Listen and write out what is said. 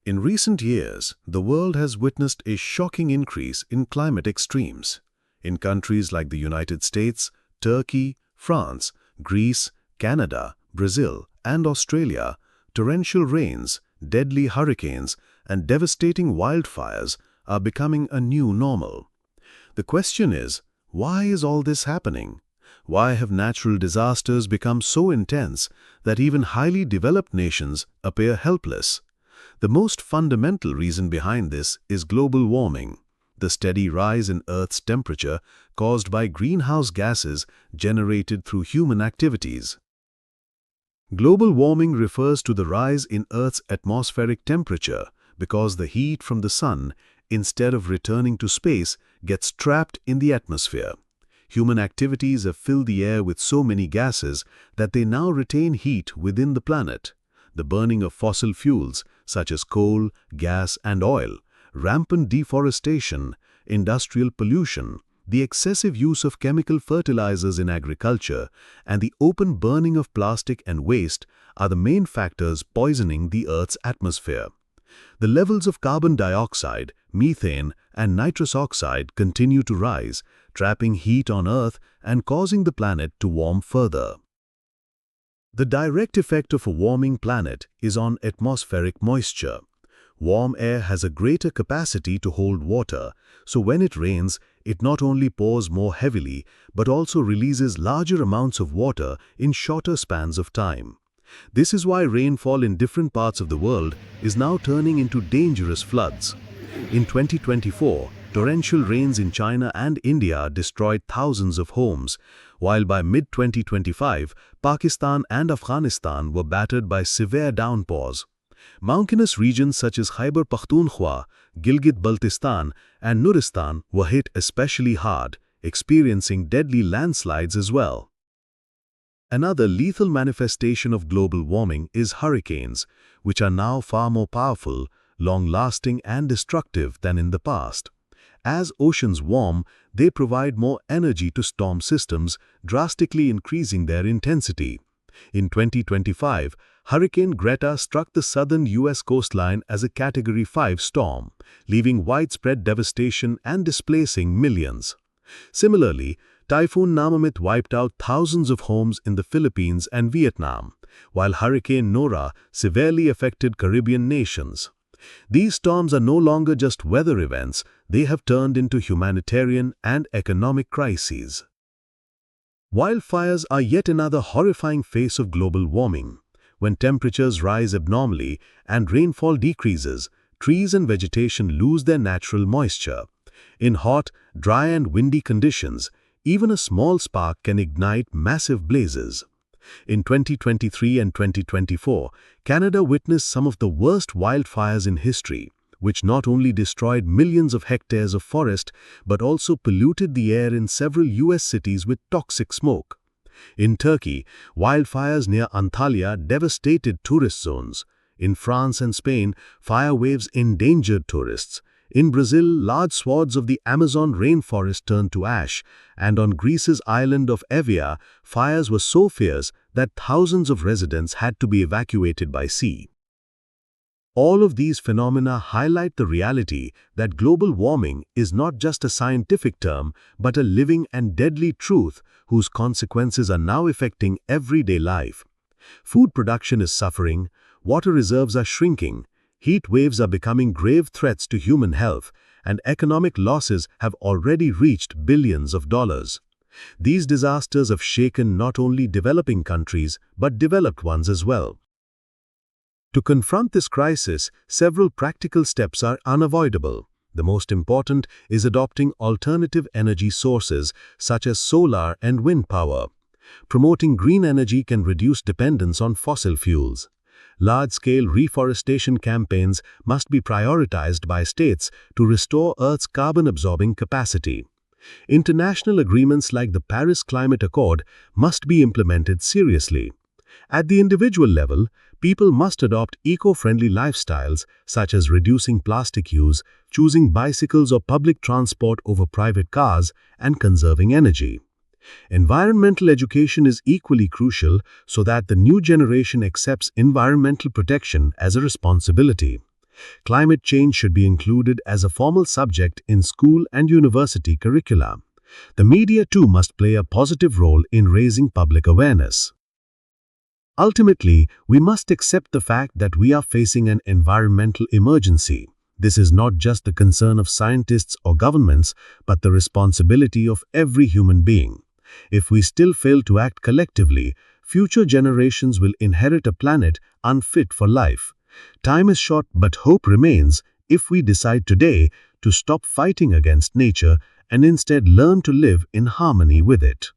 In recent years, the world has witnessed a shocking increase in climate extremes. In countries like the United States, Turkey, France, Greece, Canada, Brazil, and Australia, torrential rains, deadly hurricanes, and devastating wildfires are becoming a new normal. The question is, why is all this happening? Why have natural disasters become so intense that even highly developed nations appear helpless? The most fundamental reason behind this is global warming, the steady rise in Earth's temperature caused by greenhouse gases generated through human activities. Global warming refers to the rise in Earth's atmospheric temperature because the heat from the sun, instead of returning to space, gets trapped in the atmosphere. Human activities have filled the air with so many gases that they now retain heat within the planet. The burning of fossil fuels, such as coal, gas, and oil, rampant deforestation, industrial pollution, the excessive use of chemical fertilizers in agriculture, and the open burning of plastic and waste are the main factors poisoning the Earth's atmosphere. The levels of carbon dioxide, methane, and nitrous oxide continue to rise, trapping heat on Earth and causing the planet to warm further. The direct effect of a warming planet is on atmospheric moisture. Warm air has a greater capacity to hold water, so when it rains, it not only pours more heavily but also releases larger amounts of water in shorter spans of time. This is why rainfall in different parts of the world is now turning into dangerous floods. In 2024, torrential rains in China and India destroyed thousands of homes, while by mid-2025, Pakistan and Afghanistan were battered by severe downpours. Mountainous regions such as Khyber Pakhtunkhwa, Gilgit-Baltistan, and Nuristan were hit especially hard, experiencing deadly landslides as well. Another lethal manifestation of global warming is hurricanes, which are now far more powerful, long-lasting, and destructive than in the past. As oceans warm, they provide more energy to storm systems, drastically increasing their intensity. In 2025, Hurricane Greta struck the southern U.S. coastline as a Category 5 storm, leaving widespread devastation and displacing millions. Similarly, Typhoon Namamit wiped out thousands of homes in the Philippines and Vietnam, while Hurricane Nora severely affected Caribbean nations. These storms are no longer just weather events, they have turned into humanitarian and economic crises. Wildfires are yet another horrifying face of global warming. When temperatures rise abnormally and rainfall decreases, trees and vegetation lose their natural moisture. In hot, dry and windy conditions, even a small spark can ignite massive blazes. In 2023 and 2024, Canada witnessed some of the worst wildfires in history, which not only destroyed millions of hectares of forest but also polluted the air in several U.S. cities with toxic smoke. In Turkey, wildfires near Antalya devastated tourist zones. In France and Spain, fire waves endangered tourists. In Brazil, large swaths of the Amazon rainforest turned to ash, and on Greece's island of Evia, fires were so fierce that thousands of residents had to be evacuated by sea. All of these phenomena highlight the reality that global warming is not just a scientific term, but a living and deadly truth whose consequences are now affecting everyday life. Food production is suffering, water reserves are shrinking, heat waves are becoming grave threats to human health, and economic losses have already reached billions of dollars. These disasters have shaken not only developing countries, but developed ones as well. To confront this crisis, several practical steps are unavoidable. The most important is adopting alternative energy sources such as solar and wind power. Promoting green energy can reduce dependence on fossil fuels. Large-scale reforestation campaigns must be prioritized by states to restore Earth's carbon-absorbing capacity. International agreements like the Paris Climate Accord must be implemented seriously. At the individual level, people must adopt eco-friendly lifestyles such as reducing plastic use, choosing bicycles or public transport over private cars, and conserving energy. Environmental education is equally crucial so that the new generation accepts environmental protection as a responsibility. Climate change should be included as a formal subject in school and university curricula. The media too must play a positive role in raising public awareness. Ultimately, we must accept the fact that we are facing an environmental emergency. This is not just the concern of scientists or governments, but the responsibility of every human being. If we still fail to act collectively, future generations will inherit a planet unfit for life. Time is short, but hope remains if we decide today to stop fighting against nature and instead learn to live in harmony with it.